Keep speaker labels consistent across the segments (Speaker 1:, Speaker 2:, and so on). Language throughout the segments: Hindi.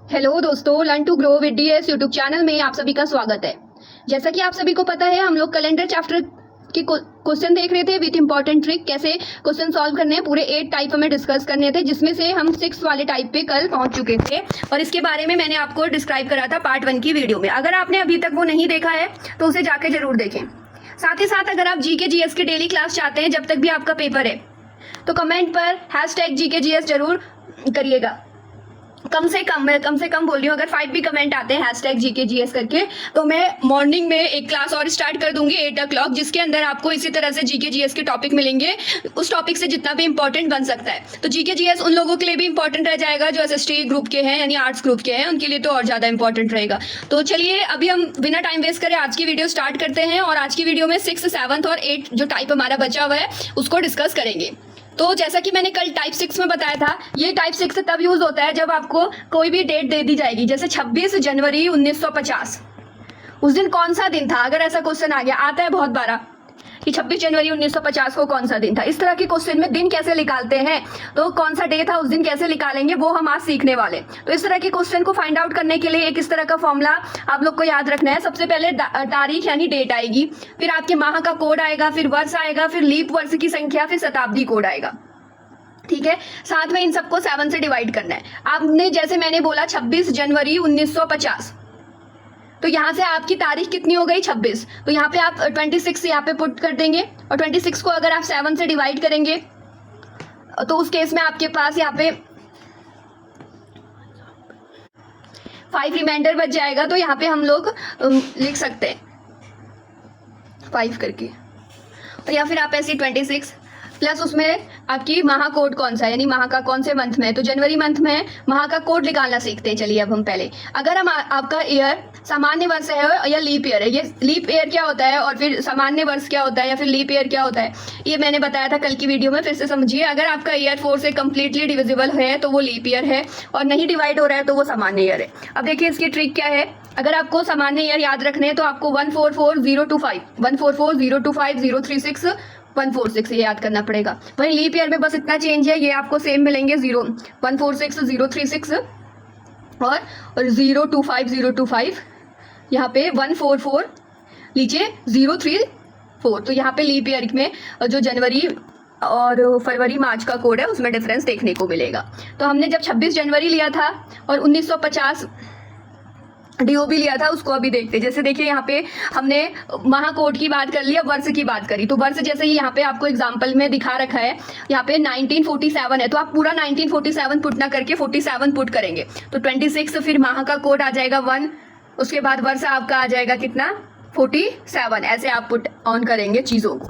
Speaker 1: हेलो दोस्तों, learn to grow with DS YouTube channel में आप सभी का स्वागत है। जैसा कि आप सभी को पता है, हम लोग कैलेंडर चैप्टर के क्वेश्चन देख रहे थे विथ इंपॉर्टेंट ट्रिक। कैसे क्वेश्चन सॉल्व करने हैं, पूरे 8 टाइप हमें डिस्कस करने थे, जिसमें से हम 6 वाले टाइप पे कल पहुंच चुके थे और इसके बारे में मैंने आपको डिस्क्राइब करा था पार्ट 1 की वीडियो में। अगर आपने अभी तक वो नहीं देखा है तो उसे जाके जरूर देखें। साथ ही साथ अगर आप जीके जीएस की डेली क्लास चाहते हैं जब तक भी आपका पेपर है, तो कमेंट पर #GKGS जरूर करिएगा। कम से कम बोल रही हूँ, अगर 5 भी कमेंट आते हैं #GKGS करके, तो मैं मॉर्निंग में एक क्लास और स्टार्ट कर दूंगी 8 o'clock, जिसके अंदर आपको इसी तरह से GKGS के टॉपिक मिलेंगे, उस टॉपिक से जितना भी इंपॉर्टेंट बन सकता है। तो GKGS उन लोगों के लिए भी इंपॉर्टेंट रह जाएगा जो SST ग्रुप के हैं, यानी आर्ट्स ग्रुप के हैं, उनके लिए तो और ज्यादा इंपॉर्टेंट रहेगा। तो चलिए अभी हम बिना टाइम वेस्ट करे आज की वीडियो स्टार्ट करते हैं और आज की वीडियो में 6, 7 और 8 जो टाइप हमारा बचा हुआ है उसको डिस्कस करेंगे। तो जैसा कि मैंने कल टाइप 6 में बताया था, ये टाइप 6 तब यूज होता है जब आपको कोई भी डेट दे दी जाएगी, जैसे 26 जनवरी 1950। उस दिन कौन सा दिन था, अगर ऐसा क्वेश्चन आ गया, आता है बहुत बार कि 26 जनवरी 1950 को कौन सा दिन था। इस तरह के क्वेश्चन में दिन कैसे निकालते हैं, तो कौन सा डे था उस दिन कैसे निकालेंगे, वो हम आज सीखने वाले। तो इस तरह के क्वेश्चन को फाइंड आउट करने के लिए एक इस तरह का फॉर्मूला आप लोग को याद रखना है। सबसे पहले तारीख यानी डेट आएगी, फिर आपके माह का कोड आएगा, फिर वर्ष आएगा, फिर लीप वर्ष की संख्या, फिर शताब्दी कोड आएगा। ठीक है, साथ में इन सबको 7 से डिवाइड करना है। आपने जैसे मैंने बोला 26 जनवरी 1950, तो यहां से आपकी तारीख कितनी हो गई 26, तो यहाँ पे आप 26 यहाँ पे पुट कर देंगे और 26 को अगर आप 7 से डिवाइड करेंगे तो उस केस में आपके पास यहाँ पे 5 रिमाइंडर बच जाएगा। तो यहाँ पे हम लोग लिख सकते हैं 5 करके, और या फिर आप ऐसे 26 प्लस उसमें आपकी माह कोड कौन सा है, यानी माह का कौन से मंथ में है, तो जनवरी मंथ में माह का कोड निकालना सीखते हैं। चलिए अब हम पहले, अगर हम आपका ईयर सामान्य वर्ष है या लीप ईयर है, ये लीप ईयर क्या होता है और फिर सामान्य वर्ष क्या होता है या फिर लीप ईयर क्या होता है, ये मैंने बताया था कल की वीडियो में, फिर से समझिए। अगर आपका ईयर 4 से कंप्लीटली डिविजिबल है तो वो लीप ईयर है, और नहीं डिवाइड हो रहा है तो वो सामान्य ईयर है। अब देखिए इसकी ट्रिक क्या है। अगर आपको सामान्य ईयर याद रखने हैं तो आपको 144025 144025 036 146 ये याद करना पड़ेगा। वहीं लीप ईयर में बस इतना चेंज है, ये आपको सेम मिलेंगे 146 036 और 025 यहाँ पे 144 नीचे 034। तो यहाँ पे लीप ईयर में जो जनवरी और फरवरी मार्च का कोड है उसमें डिफरेंस देखने को मिलेगा। तो हमने जब 26 जनवरी लिया था और 1950 डीओबी लिया था, उसको अभी देखते हैं। जैसे देखिए यहाँ पे हमने माह कोड की बात कर ली, अब वर्ष की बात करी, तो वर्ष जैसे ही यहाँ पे आपको एग्जांपल में दिखा रखा है, यहाँ पे 1947 है, तो आप पूरा 1947 पुट ना करके 47 पुट करेंगे, तो 26 फिर माह का कोड आ जाएगा 1, उसके बाद वर्ष आपका आ जाएगा कितना 47, ऐसे आप पुट ऑन करेंगे चीजों को।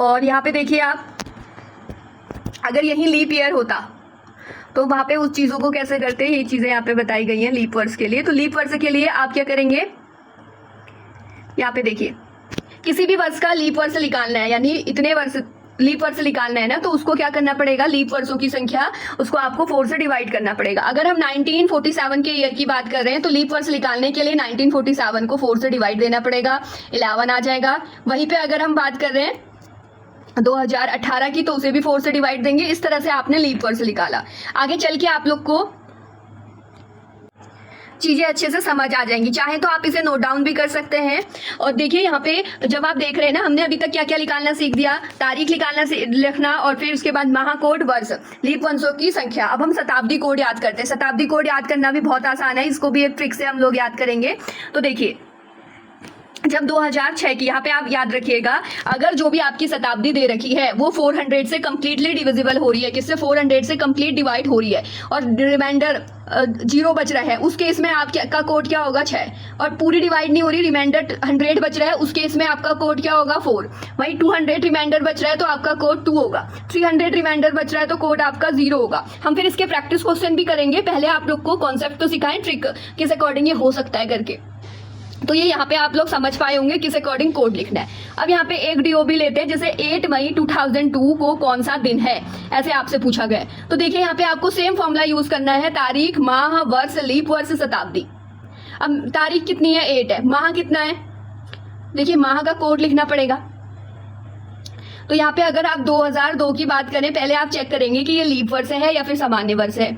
Speaker 1: और यहाँ पे देखिए आप, अगर यही लीप ईयर होता तो वहां पे उस चीजों को कैसे करते हैं, ये चीजें यहाँ पे बताई गई हैं लीप वर्ष के लिए। तो लीप वर्ष के लिए आप क्या करेंगे, यहाँ पे देखिए किसी भी वर्ष का लीप वर्ष निकालना है, यानी इतने वर्ष लीप वर्ष निकालना है ना, तो उसको क्या करना पड़ेगा, लीप वर्षों की संख्या उसको आपको 4 से डिवाइड करना पड़ेगा। अगर हम 1947 के ईयर की बात कर रहे हैं तो लीप वर्ष निकालने के लिए 1947 को 4 से डिवाइड देना पड़ेगा, 11 आ जाएगा। वहीं पे अगर हम बात कर रहे हैं 2018 की, तो उसे भी 4 से डिवाइड देंगे। इस तरह से आपने लीप वर्ष निकाला। आगे चल के आप लोग को चीजें अच्छे से समझ आ जाएंगी। चाहे तो आप इसे नोट डाउन भी कर सकते हैं। और देखिए यहाँ पे जब आप देख रहे हैं ना, हमने अभी तक क्या क्या निकालना सीख दिया, तारीख निकालना लिखना, और फिर उसके बाद माह कोड, वर्ष, लीप वर्षों की संख्या। अब हम शताब्दी कोड याद करते हैं। शताब्दी कोड याद करना भी बहुत आसान है, इसको भी एक ट्रिक से हम लोग याद करेंगे। तो देखिए जब 2006 की, यहाँ पे आप याद रखिएगा, अगर जो भी आपकी शताब्दी दे रखी है वो 400 से कंप्लीटली डिविजिबल हो रही है, किससे 400 से कंप्लीट डिवाइड हो रही है, और रिमाइंडर 0 बच रहा है, उस केस में आपका कोड क्या होगा 6, और पूरी डिवाइड नहीं हो रही, रिमाइंडर 100 बच रहा है, उस केस में आपका कोड क्या होगा 4। वही 200 रिमाइंडर बच रहा है तो आपका कोड 2 होगा, 300 रिमाइंडर बच रहा है तो कोड आपका 0 होगा। हम फिर इसके प्रैक्टिस क्वेश्चन भी करेंगे, पहले आप लोग को कॉन्सेप्ट तो सिखाएं, ट्रिक किस अकॉर्डिंग ये हो सकता है करके। तो ये यहाँ पे आप लोग समझ पाए होंगे किस अकॉर्डिंग कोड लिखना है। अब यहाँ पे एक डीओबी लेते हैं, जैसे 8 मई 2002 को कौन सा दिन है, ऐसे आपसे पूछा गया। तो देखिए यहाँ पे आपको सेम फॉर्मूला यूज करना है, तारीख, माह, वर्ष, लीप वर्ष, शताब्दी। अब तारीख कितनी है 8 है, माह कितना है, देखिए माह का कोड लिखना पड़ेगा। तो यहाँ पे अगर आप 2002 की बात करें, पहले आप चेक करेंगे कि ये लीप वर्ष है या फिर सामान्य वर्ष है।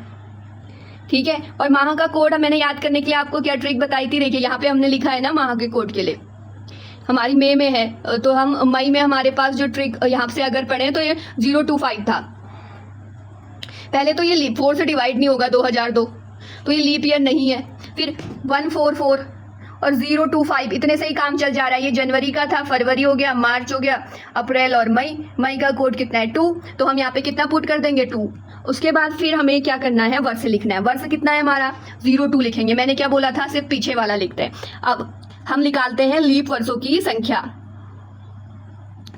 Speaker 1: ठीक है। और माह का कोड मैंने याद करने के लिए आपको क्या ट्रिक बताई थी, देखिए यहाँ पे हमने लिखा है ना माह के कोड के लिए, हमारी मई में है तो हम मई में हमारे पास जो ट्रिक यहाँ से अगर पढ़े तो ये 025 था। पहले तो ये 4 से डिवाइड नहीं होगा 2002, तो ये लीप ईयर नहीं है। फिर 144 और 025 इतने से ही काम चल जा रहा है। ये जनवरी का था, फरवरी हो गया, मार्च हो गया, अप्रैल और मई। मई का कोड कितना है 2, तो हम यहाँ पे कितना पुट कर देंगे 2। उसके बाद फिर हमें क्या करना है, वर्ष लिखना है। वर्ष कितना है हमारा 02 लिखेंगे। मैंने क्या बोला था, सिर्फ पीछे वाला लिखते हैं। अब हम निकालते हैं लीप वर्षों की संख्या,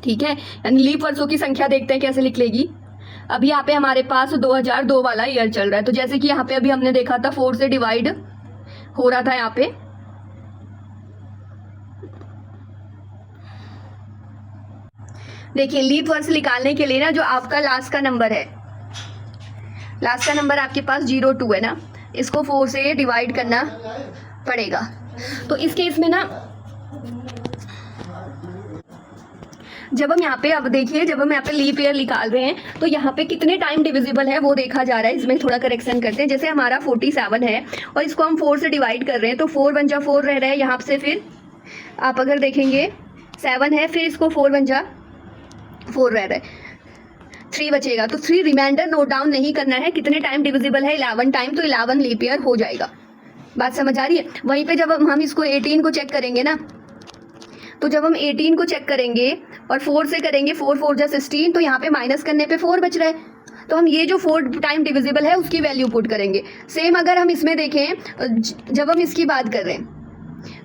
Speaker 1: ठीक है। यानी लीप वर्षों की संख्या देखते हैं कैसे लिख लेगी। अभी यहाँ पे हमारे पास 2002 वाला ईयर चल रहा है, तो जैसे कि यहाँ पे अभी हमने देखा था 4 से डिवाइड हो रहा था यहाँ पे, देखिए लीप वर्ष निकालने के लिए ना जो आपका लास्ट का नंबर है, लास्ट का नंबर आपके पास 02 है ना, इसको 4 से डिवाइड करना पड़ेगा। तो इस केस में ना जब हम यहाँ पे, अब देखिए जब हम यहाँ पे लीप ईयर निकाल रहे हैं तो यहाँ पे कितने टाइम डिविजिबल है वो देखा जा रहा है। इसमें थोड़ा करेक्शन करते हैं। जैसे हमारा 47 है और इसको हम 4 से डिवाइड कर रहे हैं, तो 4 1 जा 4 रह रहा है यहाँ से। फिर आप अगर देखेंगे 7 है, फिर इसको 4 1 जा 4 रह रहा है, 3 बचेगा। तो 3 रिमाइंडर नोट डाउन नहीं करना है, कितने टाइम डिविजिबल है 11 टाइम, तो 11 लीप ईयर हो जाएगा। बात समझ आ रही है। वहीं पे जब हम इसको 18 को चेक करेंगे ना, तो जब हम 18 को चेक करेंगे और 4 से करेंगे, 4 4 जा 16, तो यहाँ पे माइनस करने पे 4 बच रहा है, तो हम ये जो 4 टाइम डिविजिबल है उसकी वैल्यू पुट करेंगे। सेम अगर हम इसमें देखें, जब हम इसकी बात कर रहे हैं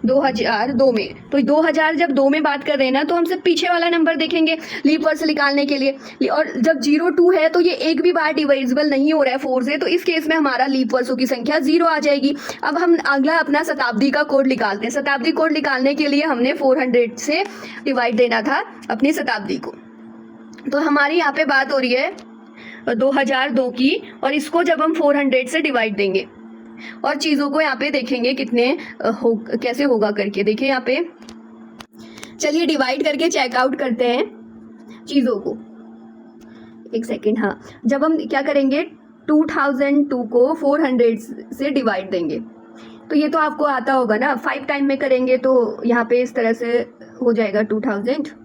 Speaker 1: 2002 में, तो 2000 जब 2 में बात कर रहे हैं ना, तो हम सिर्फ पीछे वाला नंबर देखेंगे लीप वर्ष निकालने के लिए। और जब 02 है तो ये एक भी बार डिविजिबल नहीं हो रहा है 4 से, तो इस केस में हमारा लीप वर्षों की संख्या 0 आ जाएगी। अब हम अगला अपना शताब्दी का कोड निकालते हैं। शताब्दी कोड निकालने के लिए हमने 400 से डिवाइड देना था अपनी शताब्दी को। तो हमारी यहाँ पे बात हो रही है 2002 की, और इसको जब हम 400 से डिवाइड देंगे और चीज़ों को यहाँ पे देखेंगे कितने कैसे होगा करके। देखिए यहाँ पे, चलिए डिवाइड करके चेकआउट करते हैं चीज़ों को। एक सेकेंड, हाँ, जब हम क्या करेंगे 2002 को 400 से डिवाइड देंगे, तो ये तो आपको आता होगा ना, 5 टाइम में करेंगे तो यहाँ पे इस तरह से हो जाएगा 2000।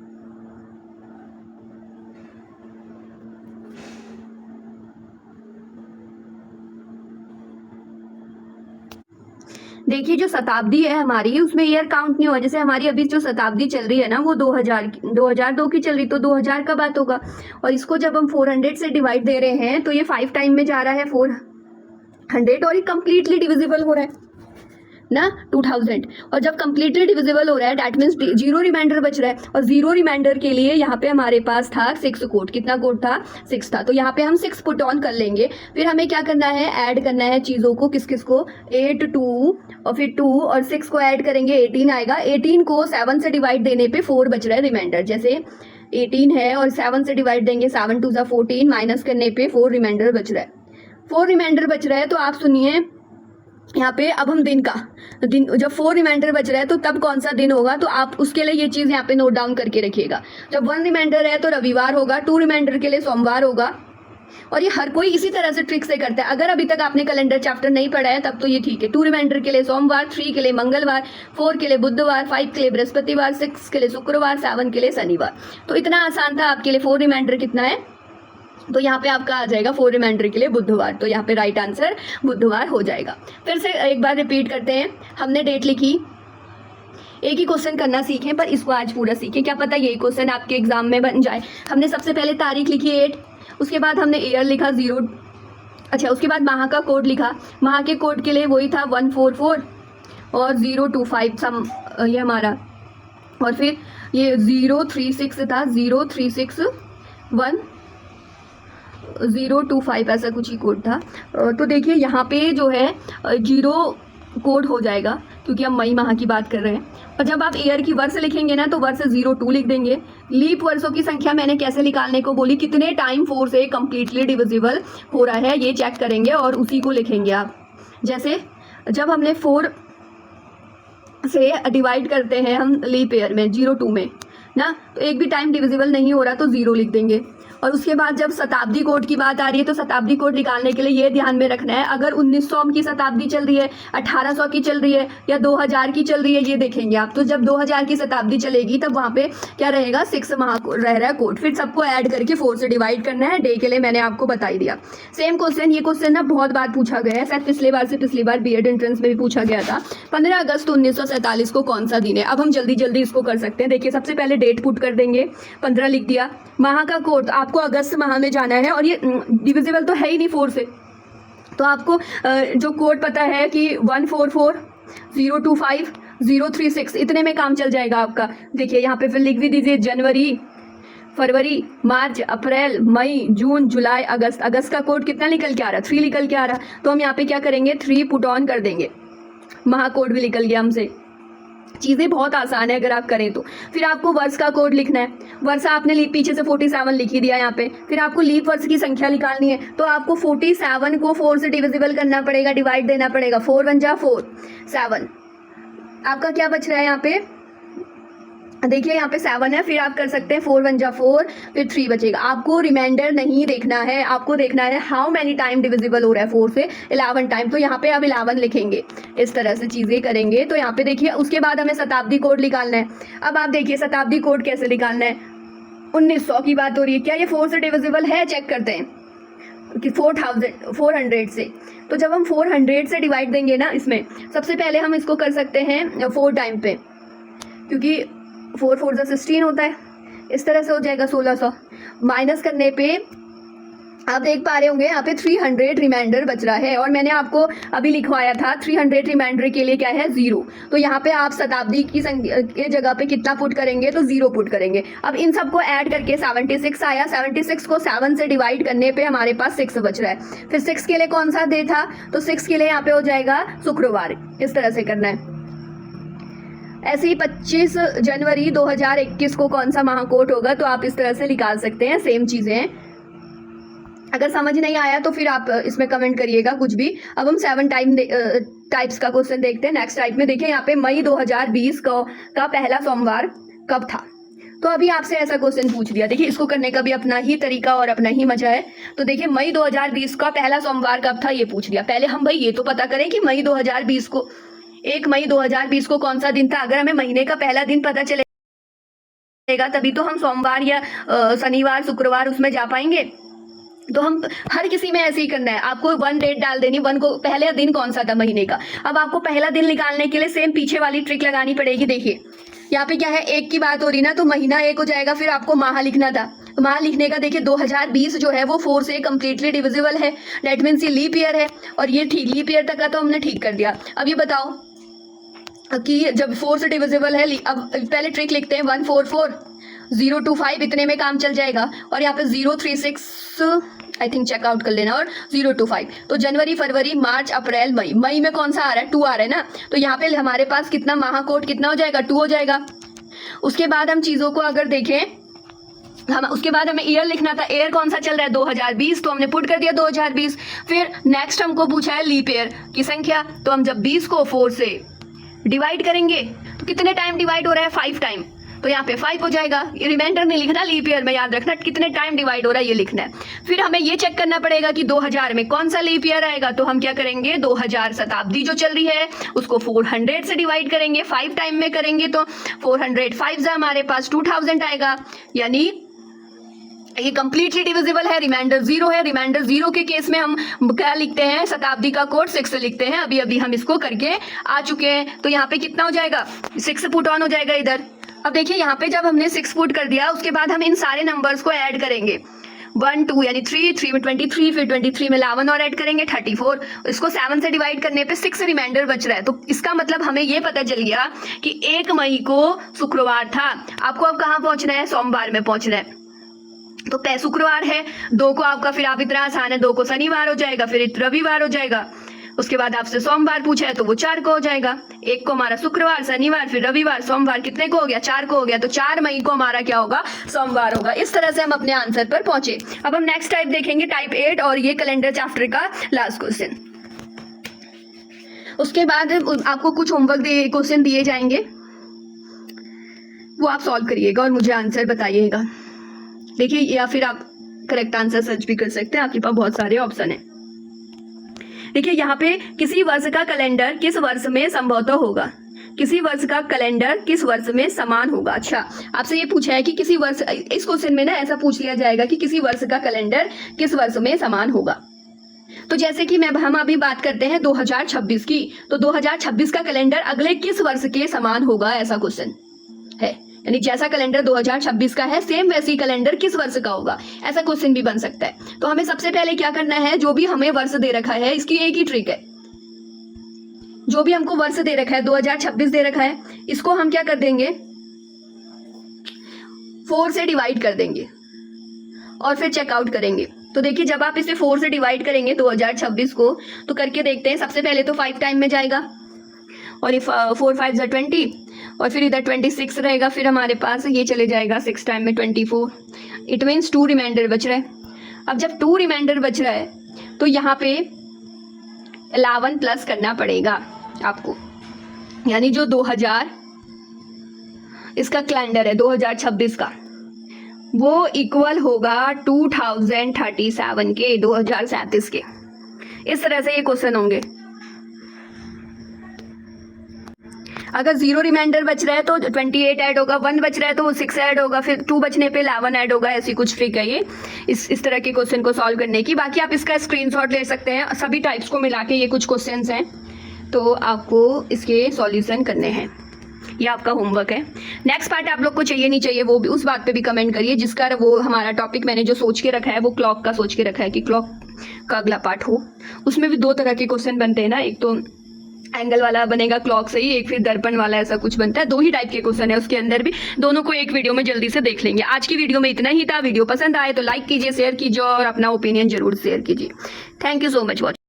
Speaker 1: देखिए जो शताब्दी है हमारी, उसमें ईयर काउंट नहीं हुआ। जैसे हमारी अभी जो शताब्दी चल रही है ना, वो 2002 की चल रही, तो 2000 का बात होगा। और इसको जब हम 400 से डिवाइड दे रहे हैं तो ये 5 टाइम में जा रहा है 400, और ये कम्प्लीटली डिविजिबल हो रहा है ना 2000। और जब कम्प्लीटली डिविजिबल हो रहा है दैट मीन्स 0 रिमाइंडर बच रहा है। और 0 रिमाइंडर के लिए यहाँ पे हमारे पास था 6 कोड। कितना कोड था 6 था, तो यहाँ पे हम 6 पुट ऑन कर लेंगे। फिर हमें क्या करना है, ऐड करना है चीज़ों को, किस किस को, 8 2 और फिर 2 और 6 को ऐड करेंगे 18 आएगा। 18 को 7 से डिवाइड देने पे 4 बच रहा है रिमाइंडर। जैसे 18 है और 7 से डिवाइड देंगे, 7 2 जा 14, माइनस करने पे 4 रिमाइंडर बच रहा है। 4 रिमाइंडर बच रहा है, तो आप सुनिए यहाँ पे अब हम दिन जब 4 रिमाइंडर बच रहा है तो तब कौन सा दिन होगा, तो आप उसके लिए ये चीज़ यहाँ पे नोट डाउन करके रखिएगा। जब 1 रिमाइंडर है तो रविवार होगा, 2 रिमाइंडर के लिए सोमवार होगा। और ये हर कोई इसी तरह से ट्रिक से करता है। अगर अभी तक आपने कैलेंडर चैप्टर नहीं पढ़ा है तब तो ये ठीक है। 2 रिमाइंडर के लिए सोमवार, 3 के लिए मंगलवार, 4 के लिए बुधवार, 5 के लिए बृहस्पतिवार, 6 के लिए शुक्रवार, 7 के लिए शनिवार। तो इतना आसान था आपके लिए। 4 रिमाइंडर कितना है, तो यहाँ पे आपका आ जाएगा 4 रिमाइंडर के लिए बुधवार, तो यहाँ पे राइट आंसर बुधवार हो जाएगा। फिर से एक बार रिपीट करते हैं। हमने डेट लिखी, एक ही क्वेश्चन करना सीखें पर इसको आज पूरा सीखें, क्या पता यही क्वेश्चन आपके एग्जाम में बन जाए। हमने सबसे पहले तारीख लिखी 8, उसके बाद हमने ईयर लिखा 0, अच्छा उसके बाद माह का कोड लिखा। माह के कोड के लिए वही था 144 और 025 सम ये हमारा, और फिर ये 036 था, 0361025 ऐसा कुछ ही कोड था। तो देखिए यहाँ पे जो है 0 कोड हो जाएगा क्योंकि हम मई माह की बात कर रहे हैं। और जब आप ईयर की वर्ष लिखेंगे ना तो वर्ष 02 लिख देंगे। लीप वर्षों की संख्या मैंने कैसे निकालने को बोली, कितने टाइम 4 से कम्प्लीटली डिविजिबल हो रहा है ये चेक करेंगे और उसी को लिखेंगे आप। जैसे जब हमने 4 से डिवाइड करते हैं हम लीप ईयर में 02 में ना, तो एक भी टाइम डिविजिबल नहीं हो रहा तो 0 लिख देंगे। और उसके बाद जब शताब्दी कोड की बात आ रही है तो शताब्दी कोड निकालने के लिए ये ध्यान में रखना है, अगर 1900 की शताब्दी चल रही है, 1800 की चल रही है या 2000 की चल रही है, ये देखेंगे आप। तो जब 2000 की शताब्दी चलेगी तब वहाँ पे क्या रहेगा, 6 रह रहा है कोड, फिर सबको ऐड करके 4 से डिवाइड करना है। डे के लिए मैंने आपको बता ही दिया। सेम क्वेश्चन, ये क्वेश्चन ना बहुत बार पूछा गया है, शायद पिछले बार से पिछली बार बीएड एंट्रेंस में भी पूछा गया था। 15 अगस्त 1947 को कौन सा दिन है? अब हम जल्दी जल्दी इसको कर सकते हैं। देखिए सबसे पहले डेट पुट कर देंगे, 15 लिख दिया। माह का कोड, आपको अगस्त माह में जाना है और ये डिविजिबल तो है ही नहीं 4 से, तो आपको जो कोड पता है कि 144025 इतने में काम चल जाएगा आपका। देखिए यहाँ पे फिर लिख भी दीजिए जनवरी, फरवरी, मार्च, अप्रैल, मई, जून, जुलाई, अगस्त। अगस्त का कोड कितना निकल के आ रहा है? 3 निकल के आ रहा। तो हम यहाँ पे क्या करेंगे, 3 पुट ऑन कर देंगे। माह कोड भी निकल गया हमसे। चीज़ें बहुत आसान है अगर आप करें तो। फिर आपको वर्ष का कोड लिखना है। वर्ष आपने पीछे से 47 लिख ही दिया यहाँ पे। फिर आपको लीप वर्ष की संख्या निकालनी है, तो आपको 47 को 4 से डिविजिबल करना पड़ेगा, डिवाइड देना पड़ेगा। 4 1 जा 4, 7 आपका क्या बच रहा है यहाँ पे? देखिए यहाँ पे 7 है, फिर आप कर सकते हैं 4 1 जा 4, फिर 3 बचेगा। आपको रिमाइंडर नहीं देखना है, आपको देखना है हाउ मैनी टाइम डिविजिबल हो रहा है 4 से। 11 टाइम, तो यहाँ पे आप 11 लिखेंगे। इस तरह से चीज़ें करेंगे। तो यहाँ पे देखिए उसके बाद हमें शताब्दी कोड निकालना है। अब आप देखिए शताब्दी कोड कैसे निकालना है। 1900 की बात हो रही है, क्या ये 4 से डिविजिबल है? चेक करते हैं कि 400 से। तो जब हम 400 से डिवाइड देंगे ना, इसमें सबसे पहले हम इसको कर सकते हैं 4 टाइम पे, क्योंकि 4 4 जा 16 होता है। इस तरह से हो जाएगा 1600। माइनस करने पे आप देख पा रहे होंगे यहाँ पे 300 रिमाइंडर बच रहा है, और मैंने आपको अभी लिखवाया था 300 रिमाइंडर के लिए क्या है, 0। तो यहाँ पे आप शताब्दी की जगह पे कितना पुट करेंगे, तो 0 पुट करेंगे। अब इन सबको ऐड करके 76 आया। 76 को 7 से डिवाइड करने पे हमारे पास 6 बच रहा है। फिर 6 के लिए कौन सा डे था, तो 6 के लिए यहाँ पे हो जाएगा शुक्रवार। इस तरह से करना है। ऐसे ही 25 जनवरी 2021 को कौन सा महाकोट होगा, तो आप इस तरह से निकाल सकते हैं। सेम चीज़ें हैं। अगर समझ नहीं आया तो फिर आप इसमें कमेंट करिएगा कुछ भी। अब हम 7 टाइप्स का क्वेश्चन देखते हैं। नेक्स्ट टाइप में देखिए यहाँ पे मई 2020 का पहला सोमवार कब था। तो अभी आपसे ऐसा क्वेश्चन पूछ दिया। देखिए इसको करने का भी अपना ही तरीका और अपना ही मजा है। तो देखिए मई 2020 का पहला सोमवार कब था, ये पूछ दिया। पहले हम भाई ये तो पता करें कि मई 2020 को 1 मई 2020 को कौन सा दिन था। अगर हमें महीने का पहला दिन पता चलेगा तभी तो हम सोमवार या शनिवार, शुक्रवार उसमें जा पाएंगे। तो हम हर किसी में ऐसे ही करना है। आपको 1 डेट डाल देनी, 1 को पहला दिन कौन सा था महीने का। अब आपको पहला दिन निकालने के लिए सेम पीछे वाली ट्रिक लगानी पड़ेगी। देखिए यहाँ पे क्या है, 1 की बात हो रही ना, तो महीना 1 हो जाएगा। फिर आपको माह लिखना था, तो माह लिखने का देखिए 2020 जो है वो 4 से कम्प्लीटली डिविजिबल है। डेट मीन्स ये लीप ईयर है, और ये ठीक लीप ईयर तक का तो हमने ठीक कर दिया। अब ये बताओ कि जब 4 से डिविजिबल है, अब पहले ट्रिक लिखते हैं 144025 इतने में काम चल जाएगा। और यहाँ पे 036 आई थिंक चेकआउट कर लेना, और 025। तो जनवरी, फरवरी, मार्च, अप्रैल, मई। मई में कौन सा आ रहा है, 2 आ रहा है ना। तो यहाँ पे हमारे पास कितना महाकोट कितना हो जाएगा, 2 हो जाएगा। उसके बाद हम चीज़ों को अगर देखें, हम उसके बाद हमें ईयर लिखना था। ईयर कौन सा चल रहा है, 2020, तो हमने पुट कर दिया 2020। फिर नेक्स्ट हमको पूछा है लीप ईयर की संख्या। तो हम जब 20 को 4 से डिवाइड करेंगे तो कितने टाइम डिवाइड हो रहा है, 5 टाइम। तो यहाँ पे 5 हो जाएगा। ये रिमाइंडर नहीं लिखना, लीप ईयर में याद रखना कितने टाइम डिवाइड हो रहा है ये लिखना है। फिर हमें ये चेक करना पड़ेगा कि 2000 में कौन सा लीप ईयर आएगा। तो हम क्या करेंगे, 2000 शताब्दी जो चल रही है उसको 400 से डिवाइड करेंगे। 5 टाइम में करेंगे तो 405 से हमारे पास 2000 आएगा। यानी ये कंप्लीटली डिविजिबल है, रिमाइंडर 0 है। रिमाइंडर 0 के केस में हम क्या लिखते हैं, शताब्दी का कोड 6 लिखते हैं। अभी अभी हम इसको करके आ चुके हैं। तो यहाँ पे कितना हो जाएगा, 6 पुट ऑन हो जाएगा इधर। अब देखिए यहाँ पे जब हमने 6 पुट कर दिया, उसके बाद हम इन सारे नंबर्स को ऐड करेंगे। 1 2 यानी 3 में 23, फिर 23 में 11 और ऐड करेंगे 34। इसको 7 से डिवाइड करने पे 6 रिमाइंडर बच रहा है। तो इसका मतलब हमें ये पता चल गया कि 1 मई को शुक्रवार था। आपको अब कहाँ पहुंचना है, सोमवार में पहुंचना है। तो शुक्रवार है, 2 को आपका फिर आप इतना आसान है, 2 को शनिवार हो जाएगा, फिर रविवार हो जाएगा। उसके बाद आपसे सोमवार पूछा है तो वो 4 को हो जाएगा। 1 को हमारा शुक्रवार, शनिवार, फिर रविवार, सोमवार कितने को हो गया, 4 को हो गया। तो 4 मई को हमारा क्या होगा, सोमवार होगा। इस तरह से हम अपने आंसर पर पहुंचे। अब हम नेक्स्ट टाइप देखेंगे, टाइप 8, और ये कैलेंडर चैप्टर का लास्ट क्वेश्चन। उसके बाद आपको कुछ होमवर्क क्वेश्चन दिए जाएंगे, वो आप सॉल्व करिएगा और मुझे आंसर बताइएगा। देखिए, या फिर आप करेक्ट आंसर सर्च भी कर सकते हैं, आपके पास बहुत सारे ऑप्शन है। देखिए यहाँ पे किसी वर्ष का कैलेंडर किस वर्ष में संभवतः होगा, किसी वर्ष का कैलेंडर किस वर्ष में समान होगा। अच्छा, आपसे ये पूछा है कि किसी वर्ष, इस क्वेश्चन में ना ऐसा पूछ लिया जाएगा कि किसी वर्ष का कैलेंडर किस वर्ष में समान होगा। तो जैसे कि हम अभी बात करते हैं 2026 की, तो 2026 का कैलेंडर अगले किस वर्ष के समान होगा, ऐसा क्वेश्चन है। यानी जैसा कैलेंडर 2026 का है सेम वैसी कैलेंडर किस वर्ष का होगा, ऐसा क्वेश्चन भी बन सकता है। तो हमें सबसे पहले क्या करना है, जो भी हमें वर्ष दे रखा है इसकी एक ही ट्रिक है। जो भी हमको वर्ष दे रखा है 2026 दे रखा है, इसको हम क्या कर देंगे, 4 से डिवाइड कर देंगे और फिर चेकआउट करेंगे। तो देखिए जब आप इसे 4 से डिवाइड करेंगे 2026 को, तो करके देखते हैं। सबसे पहले तो 5 टाइम में जाएगा और ये 4 5 जा 20 और फिर इधर 26 रहेगा, फिर हमारे पास ये चले जाएगा 6 टाइम में 24। इट मीन्स 2 रिमाइंडर बच रहा है। अब जब 2 रिमाइंडर बच रहा है तो यहाँ पे 11 प्लस करना पड़ेगा आपको, यानी जो 2000 इसका कैलेंडर है 2026 का, वो इक्वल होगा 2037 के, 2037 के। इस तरह से ये क्वेश्चन होंगे। अगर 0 रिमाइंडर बच रहा है तो 28 ऐड होगा, 1 बच रहा है तो वो 6 ऐड होगा, फिर 2 बचने पे 11 ऐड होगा। ऐसी कुछ ट्रिक है ये इस तरह के क्वेश्चन को सॉल्व करने की। बाकी आप इसका स्क्रीनशॉट ले सकते हैं, सभी टाइप्स को मिला के ये कुछ क्वेश्चंस हैं, तो आपको इसके सॉल्यूशन करने हैं। ये आपका होमवर्क है। नेक्स्ट पार्ट आप लोग को चाहिए नहीं चाहिए वो भी, उस बात पे भी कमेंट करिए, जिसका वो हमारा टॉपिक मैंने जो सोच के रखा है वो क्लॉक का सोच के रखा है कि क्लॉक का अगला पार्ट हो। उसमें भी 2 तरह के क्वेश्चन बनते हैं ना, एक तो एंगल वाला बनेगा क्लॉक से ही, एक फिर दर्पण वाला, ऐसा कुछ बनता है। 2 ही टाइप के क्वेश्चन है उसके अंदर भी, दोनों को एक वीडियो में जल्दी से देख लेंगे। आज की वीडियो में इतना ही था। वीडियो पसंद आए तो लाइक कीजिए, शेयर कीजिए और अपना ओपिनियन जरूर शेयर कीजिए। Thank you so much watching.